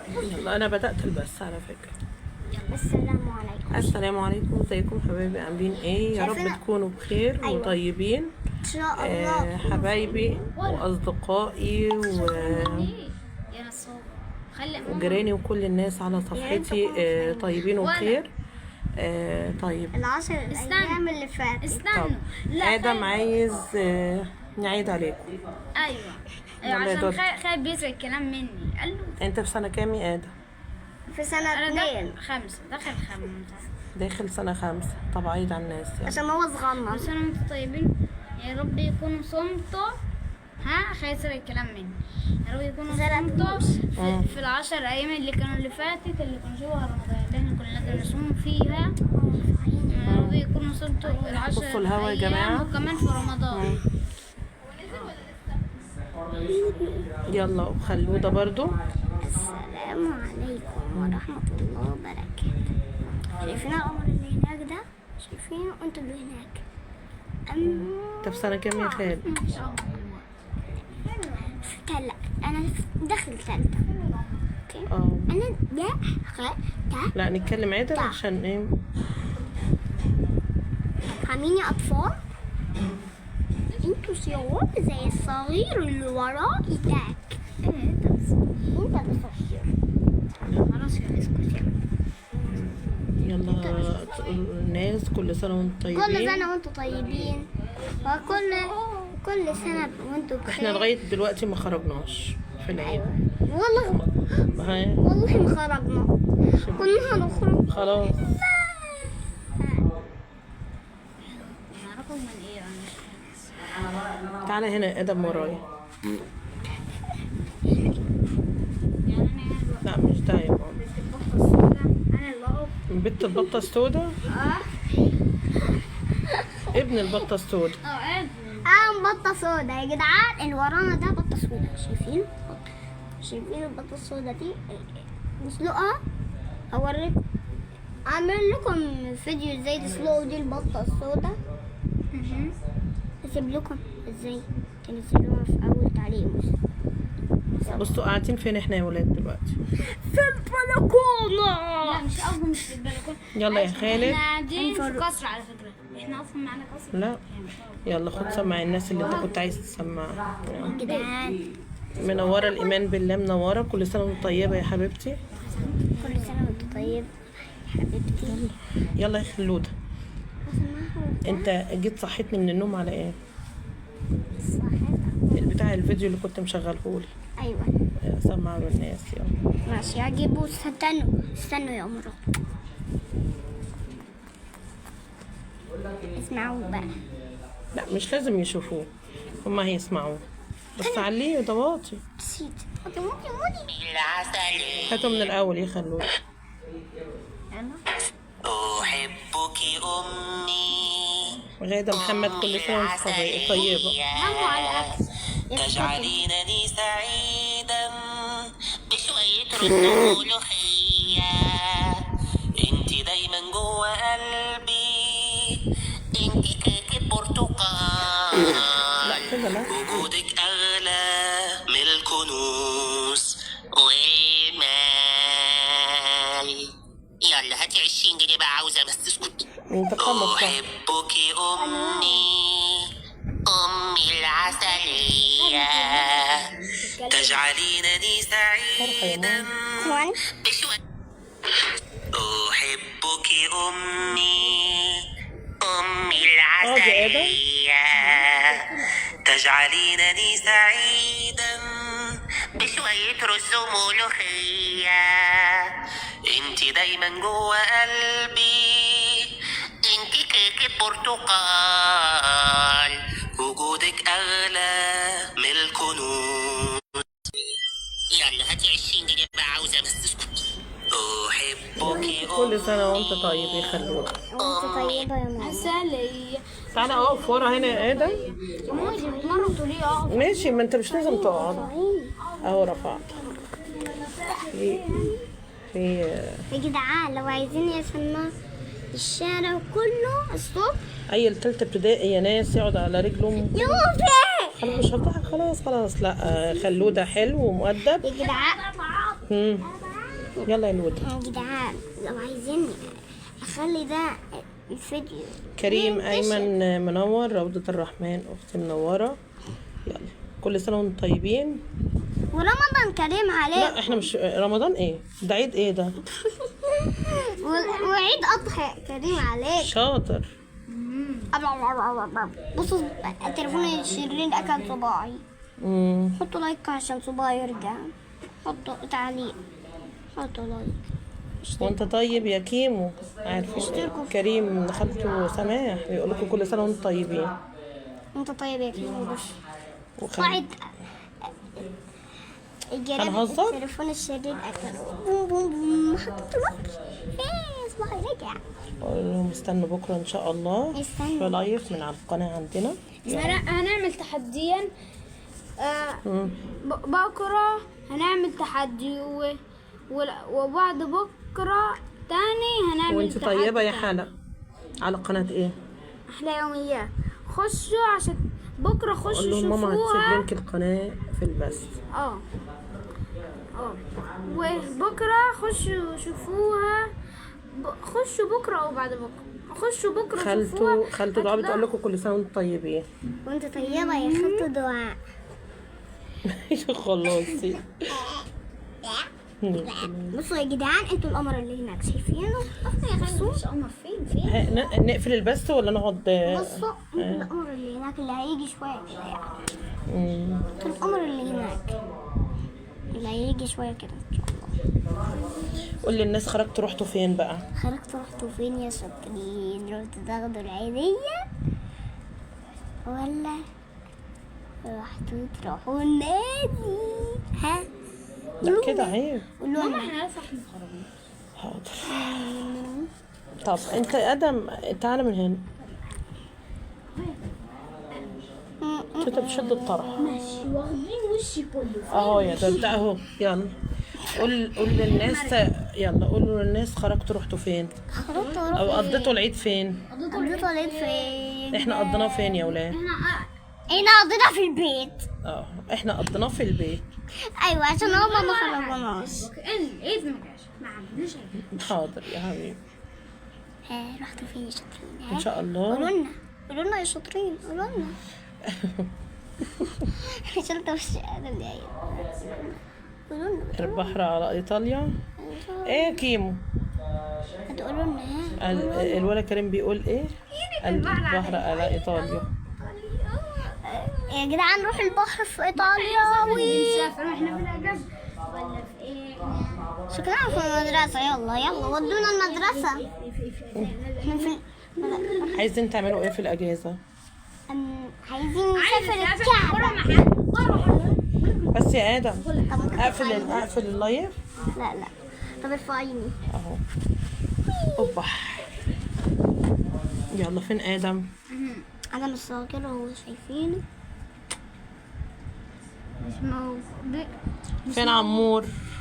يلا انا بدأت البث على فكرة. السلام عليكم. السلام عليكم، ازيكم حبايبي؟ عاملين ايه؟ يا رب شايفين؟ تكونوا بخير أيوة. وطيبين. ان شاء الله. حبايبي واصدقائي وجيراني وكل الناس على صفحتي طيبين وبخير. طيب العشر الايام اللي فاتت. استنوا، ادم عايز نعيد عليكم. ايوه عشان خايف بيسرق الكلام مني. قال له انت في سنة كام يا ادم؟ في سنة 2. داخل 5. داخل سنة 5. طب عيد على الناس يعني. عشان هو صغنن. كل سنة وانتم طيبين، يا رب يكونوا صمتوا. خايف يسرق الكلام مني. يا رب يكونوا صمتوا في ال10 ايام اللي فاتت اللي كانوا شبه رمضان اللي احنا كنا نصوم فيها. يا رب يكونوا صمتوا ال10 بصوا الهوا يا جماعة، وكمان في رمضان. يلا وخلوده برضو. السلام عليكم ورحمة الله وبركاته. شايفين القمر اللي هناك ده؟ شايفينه انتوا اللي هناك. انت في سنة كام يا خالد؟ انا داخل ثالثة. اوكي. انا لا نتكلم عدل عشان ايه؟ فاهمين يا اطفال؟ انتوا صغار زي الصغير اللي ورائي داك. انت الصغير. خلاص يا اسكت. يلا الناس كل سنة وانتم طيبين. كل سنة وانتم طيبين، وكل سنة وانتم بخير. احنا لغاية دلوقتي ما خرجناش في العيد. والله ما خرجنا. كنا هنخرج خلاص. نعرفهم من ايه؟ تعالى هنا يا ادم ورايا. لا مش ده يا ماما. بنت البطة السوداء. ابن البطة السوداء. بطة سودا يا جدعان. اللي ورانا ده بطة سودا. شايفين البطة السودا دي؟ نسلقها. اوريكم، اعمل لكم فيديو ازاي تسلقوا دي البطة السودا. هسيب لكم ازاي تنزلوها في اول تعليق. بصوا قاعدين فين احنا يا ولاد دلوقتي؟ في البلكونة. لا مش قصدي، مش في البلكونه. يلا يا خالد. احنا قاعدين في قصر على فكره. احنا اصلا معانا قصر. لا يلا خد سمع الناس اللي انت كنت عايز تسمعها. جدعان منورة الإيمان بالله، منورة. كل سنة وانت طيبة يا حبيبتي. كل سنة وانت طيب حبيبتي. يلا يا خلودة، انت جيت صحيتني من النوم على ايه؟ بتاع الفيديو اللي كنت مشغلهولي. ايوه سمعوا الناس. يلا ماشي هجيبه. استنوا يا امراء، اسمعوا بقى. لا مش لازم يشوفوه، هما هيسمعوه بس عليه ده واطي. نسيت. هاتوا من الأول يا خلودة. أحبك أمي غادة محمد كل سنة وانت طيبة. هموا على الاكل. تجعلينني سعيدا بشوية رز ملوخية. انت دايما جوه قلبي، انت كيكة برتقال. لا كده لا. وجودك أغلى من الكنوز والمال. يلا هاتي 20 جنيه بقى، عاوزة بس تسكت. انت خلص بقى. أحبك أمي، أمي العسلية. تجعلينني سعيدا بشوية. أحبك أمي، أمي العسلية. تجعلينني سعيدا بشوية رز وملوخية. انت دايما جوه قلبي، انت كيكة برتقال. وجودك أغلى من الكنوز. يلا هاتي 20 جنيه بقى، عاوزة بس تسكت. أحبك كل سنة وانت طيب يا خلودة. وانت طيبة يا ماما. عسلية. تعالى اقف ورا هنا يا ادم. ماشي بتمرن تقولي اقف. ماشي، ما انت مش لازم تقعد. اهو رفعت. في يا جدعان لو عايزين يسمعوا الشارع كله الصبح. عيل تالتة ابتدائي يا ناس يقعد على رجله. يوفي خلاص مش هفتحك، خلاص لا. خلوده حلو ومؤدب. يا جدعان يلا يا لود. يا جدعان لو عايزين اخلي ده الفيديو كريم ايمن منور، روضة الرحمن اختي منوره. يلا كل سنه وانتم طيبين. ورمضان كريم عليه. لا احنا مش رمضان، ايه ده؟ عيد ايه ده؟ وعيد اضحى كريم عليك. شاطر. بصوا تليفوني الشرير اكل صباعي. حطوا لايك عشان صباعي يرجع. حطوا تعليق، حطوا لايك. وانت طيب يا كيمو. عارفين كريم خالته سماح بيقول لكم كل سنه وانتم طيبين. انت طيب يا كريم. بص وخلي قاعد الجراب هنهزر؟ التليفون الشرير اكله. بوم بوم بوم. حطيت لايك. ايه صباعي رجع. اقول لهم استنوا بكره ان شاء الله استنوا. في لايف من على القناه عندنا. هنعمل تحديا. بكرة هنعمل تحدي وبعد بكرة تاني هنعمل وانت تحدي طيبه يا تاني. حلا على قناه ايه؟ أحلى يوميات. خشوا عشان بكرة قول خشوا لهم ماما هتسيب شوفوها. لينك القناه في البث. اه وبكرة خشوا شوفوها. خشوا بكرة أو بعد بكرة. خشوا بكرة شوفوها. خالته دعاء بتقول لكم كل سنه وانتم طيبين. وانت طيبة يا خالته دعاء. خلصي. بصوا يا جدعان انتوا القمر اللي هناك شايفينه؟ بصوا قمر فين؟ نقفل البث ولا نقعد؟ بصوا انتوا القمر اللي هناك اللي هيجي شوية كده يعني. انتوا القمر اللي هناك اللي هيجي شوية كده ان شاء الله. قول للناس خرجتوا رحتوا فين بقى؟ خرجتوا رحتوا فين يا شاطرين؟ رحتوا تاخدوا العيدية ولا رحتوا تروحوا النادي؟ ها؟ لا كده عيب. قولوا ماما لنا. احنا لسه احنا خرجنا. حاضر. طب انت يا ادم تعالى من هنا. انت بتشد الطرح. ماشي واخدين وشي كله. اهو يا ده اهو. يلا قول للناس. يلا قولوا للناس خرجتوا رحتوا فين؟ خرجتوا او قضيتوا العيد فين؟ قضيتوا العيد فين؟ احنا قضيناه فين يا ولاد؟ احنا قضينا في البيت. احنا قضيناه في البيت. ايوه عشان هما ما خرجوناش. العيد ما جاش. ما عملناش عيد. حاضر يا حبيبي. ها رحتوا فين يا شاطرين؟ ان شاء الله. قولوا لنا يا شاطرين قولوا لنا. شلت وش ادم دقايق. قولوا لنا. البحر على ايطاليا. ايه يا كيمو؟ هتقولوا لنا ها؟ الولد كريم بيقول ايه؟ البحر على ايطاليا. يا جدعان نروح البحر في ايطاليا بنسافر واحنا في الاجازه ولا في ايه؟ شكلنا في المدرسة. يلا ودونا المدرسة. احنا في عايزين تعملوا ايه في الاجازه؟ عايزين نسافر الكعبة. بس يا ادم طب ممكن اقفل اللايف. لا طب ارفعيني. اهو. اوبا. يلا فين ادم؟ انا مش صغيرة وهو شايفينه. مش موجود. فين عمور؟